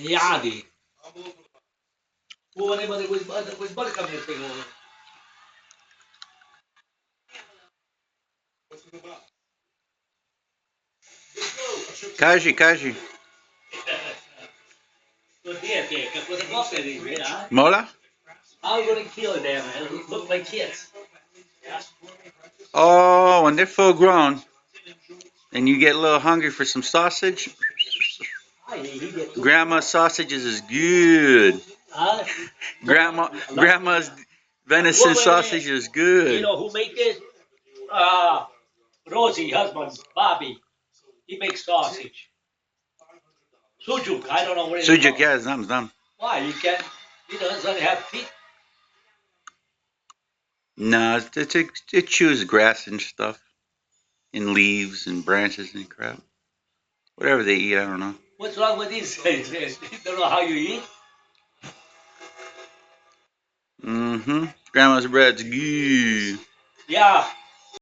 يعني هو انا والبركه من الفيلم. Kaji, Kaji. Mola? I'm gonna kill them. It look like kids. Oh, when they're full grown and you get a little hungry for some sausage, grandma's sausages is good. Grandma's venison sausage is You good. know who make it? Rosie, husband, Bobby. He makes sausage. Sujuk, I don't know what it is. Sujuk, yeah, znam. Why? You can't, he doesn't have feet. No, it chews grass and stuff, and leaves and branches and crap. Whatever they eat, I don't know. What's wrong with these things? You don't know how you eat? Mm-hmm. Grandma's bread's good. Yeah.